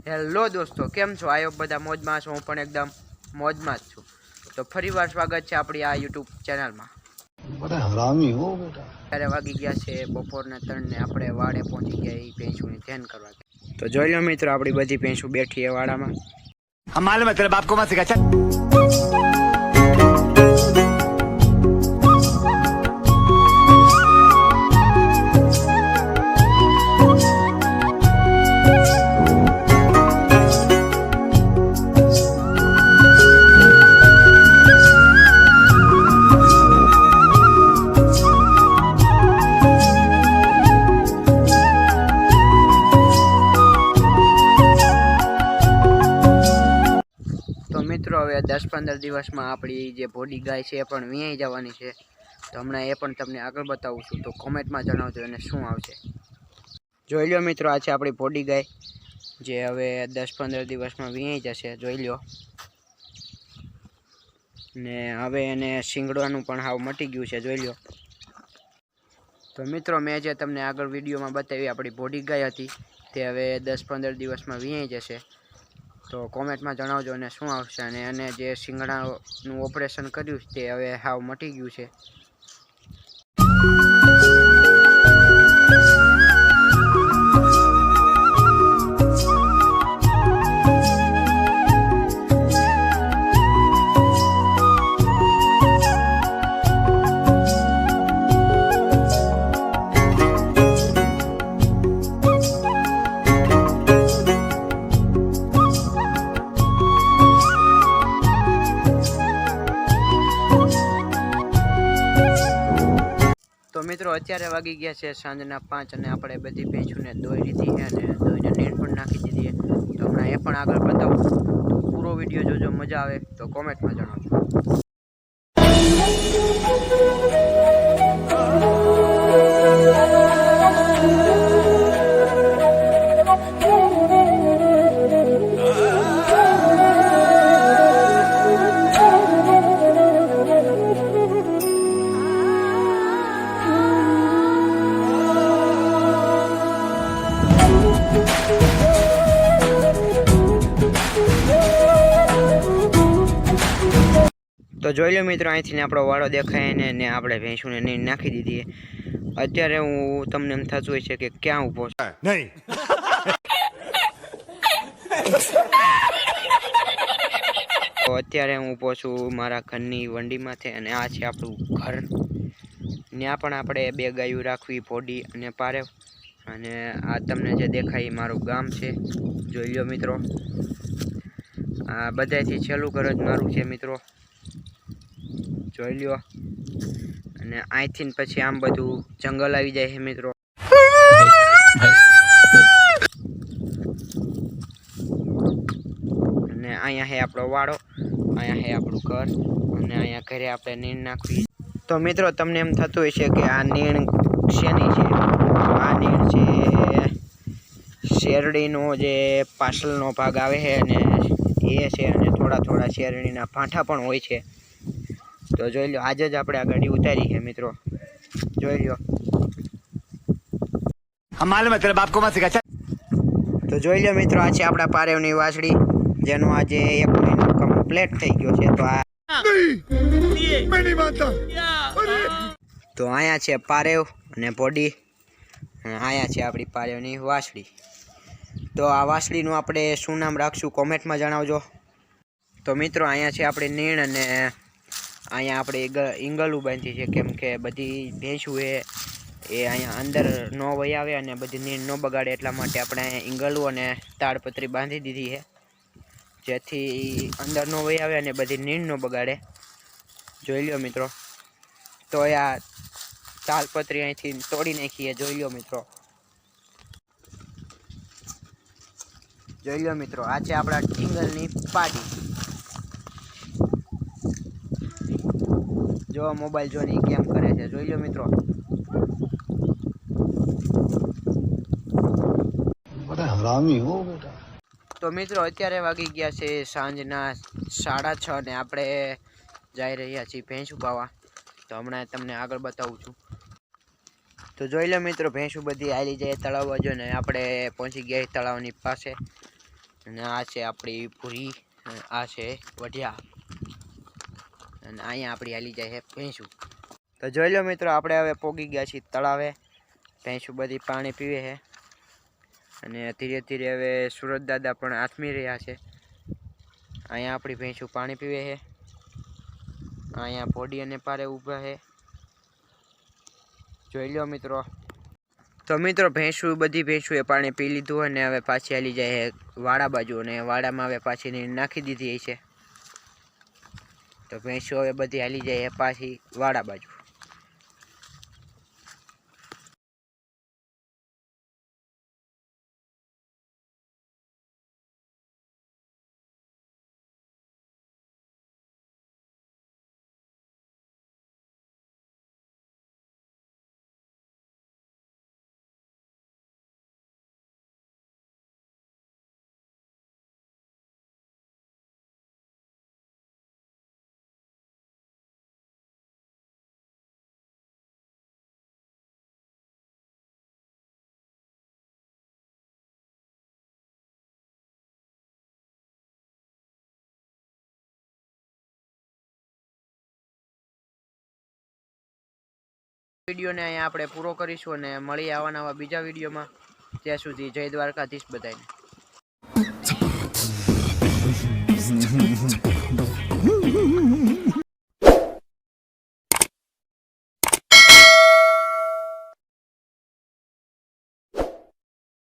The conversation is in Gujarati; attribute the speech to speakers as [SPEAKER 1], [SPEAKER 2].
[SPEAKER 1] હેલો દોસ્તો, કેમ છો? આયો બધા મોજમાં છો? હું પણ એકદમ મોજમાં જ છું. તો ફરીવાર સ્વાગત છે આપણી આ યુટ્યુબ ચેનલમાં.
[SPEAKER 2] બડા હરામી હો બેટા.
[SPEAKER 1] ત્યારે વાગી ગયા છે બપોરના 3 ને આપણે વાડે પહોંચી ગયા એ ભેંસોની ધ્યાન કરવા. તો જોઈ લો મિત્રો, આપણી બધી ભેંસો બેઠી છે વાડામાં.
[SPEAKER 2] हम मालूम है तेरे बाप को मत सिखा चल।
[SPEAKER 1] મિત્રો હવે 10-15 દિવસમાં આપણી જે ભોડી ગાય છે એ પણ વિયાઈ જવાની છે. તો હમણાં એ પણ તમને આગળ બતાવું છું. તો કોમેન્ટમાં જણાવજો એને શું આવશે. જોઈ લો મિત્રો, આ છે આપણી ભોડી ગાય જે હવે 10-15 દિવસમાં વિયાઈ જશે. જોઈ લો. ને હવે એને શીંગડવાનું પણ હાવ મટી ગયું છે. જોઈ લો. તો મિત્રો, મેં જે તમને આગળ વિડીયોમાં બતાવી આપણી ભોડી ગાય હતી તે હવે 10-15 દિવસમાં વિયાઈ જશે. તો કોમેન્ટમાં જણાવજો અને શું આવશે. અને એને જે શિંગડાનું ઓપરેશન કર્યું તે હવે હાવ મટી ગયું છે. તો મિત્રો, અત્યારે વાગી ગયા છે સાંજના 5 અને આપણે બધી ભેંસોને દોઈ લીધી છે અને દોઈને નીણ પણ નાખી દીધી છે. તો હમણાં એ પણ આગળ બતાવું. તો પૂરો વિડીયો જોજો, મજા આવે તો કોમેન્ટમાં જણાવજો. તો જોઈ લો મિત્રો, અહીંથી આપણો વાળો દેખાય ને આપણે ભેંસોને નીણ નાખી દીધી. અત્યારે હું તમને એમ થતું હોય છે કે ક્યાં ઊભો છું.
[SPEAKER 2] नहीं
[SPEAKER 1] તો અત્યારે હું ઊભો છું મારા ઘરની વંડીમાંથી અને આ છે આપણું ઘર. ત્યાં પણ આપણે 2 ગાયો રાખવી, ભોડી અને પારેવ. અને આ તમને જે દેખાય મારું ગામ છે. જોઈ લો મિત્રો, આ બધાથી છેલ્લું ઘર જ મારું છે મિત્રો. જોઈ લો. અને અહીંથી પછી આમ બધું જંગલ આવી જાય છે મિત્રો. અને અહીંયા છે આપણો વાડો, અહીંયા છે આપણું ઘર અને અહીંયા ઘરે આપણે નીણ નાખવી. તો મિત્રો, તમને એમ થતું હોય છે કે આ નીણ શેની છે? આ નીણ છે શેરડીનો જે પાછળનો ભાગ આવે છે અને એ છે. અને થોડા શેરડીના ભાંઠા પણ હોય છે. તો જોઈ લો, આજે જ આપણે આ ગાડી ઉતારી છે મિત્રો. જોઈ લો.
[SPEAKER 2] हम मालूम है तेरे बाप को मत सिखा चल।
[SPEAKER 1] તો જોઈ લો મિત્રો, આ છે આપણા પારેવની વાછડી જેનો આજે 1 મહિનો કમ્પ્લીટ થઈ ગયો છે. તો આ તો અહીંયા છે પારેવ અને ભોડી. અહીંયા છે આપણી પારેવની વાછડી. તો આ વાછડીનું આપણે શું નામ રાખશું કોમેન્ટમાં જણાવજો. તો મિત્રો, અહીંયા છે આપણી નીણ અને અહીંયા આપણે ઈંગલું બાંધી છે. કેમ કે બધી ભેંસું એ અહીંયા અંદર ન વહી આવે અને બધી નીણ ન બગાડે એટલા માટે આપણે અહીંયા ઈંગલું અને તાડપત્રી બાંધી દીધી છે, જેથી અંદર ન વહી આવે અને બધી નીણ ન બગાડે. જોઈ લો મિત્રો. તો આ તાડપત્રી અહીંથી તોડી નાખીએ. જોઈ લો મિત્રો. જોઈ લો મિત્રો, આ છે આપણા ટીંગલની પાડી. જો મોબાઈલ જોઈને કેમ કરે છે. જોઈ લો મિત્રો.
[SPEAKER 2] बड़ा हरामी हो बेटा।
[SPEAKER 1] તો મિત્રો, અત્યારે વાગી ગયા છે સાંજના 6:30 ને આપણે જઈ રહ્યા છીએ ભેંસું પાવા. તો હમણાં તમને આગળ બતાવું છું. તો જોઈ લો મિત્રો, ભેંસું બધી આલી જાય તળાવ બાજુ ને આપણે પહોંચી ગયા તળાવની પાસે. અને આ છે આપણી પૂરી, અને આ છે વઢિયા, અને અહીંયા આપણી હાલી જાય છે ભેંસું. તો જોઈ લો મિત્રો, આપણે હવે પોગી ગયા છીએ તળાવે. ભેંસું બધી પાણી પીવે છે, અને ધીરે ધીરે હવે સુરત દાદા પણ આથમી રહ્યા છે. અહીંયા આપણી ભેંસું પાણી પીવે છે. અહીંયા પોડી અને પારે ઊભા છે, જોઈ લો મિત્રો. તો મિત્રો બધી ભેંસું એ પાણી પી લીધું, અને હવે પાછી હાલી જાય વાડા બાજુ, અને વાડામાં હવે પાછી નાખી દીધી છે. તો ભેંસું હવે બધી હાલી જાય પાછી વાડા બાજુ. વિડીયોને અહીંયા આપણે પૂરો કરીશું, અને મળી આવવાના બીજા વિડીયોમાં. ત્યાં સુધી જય દ્વારકાધીશ બધાને.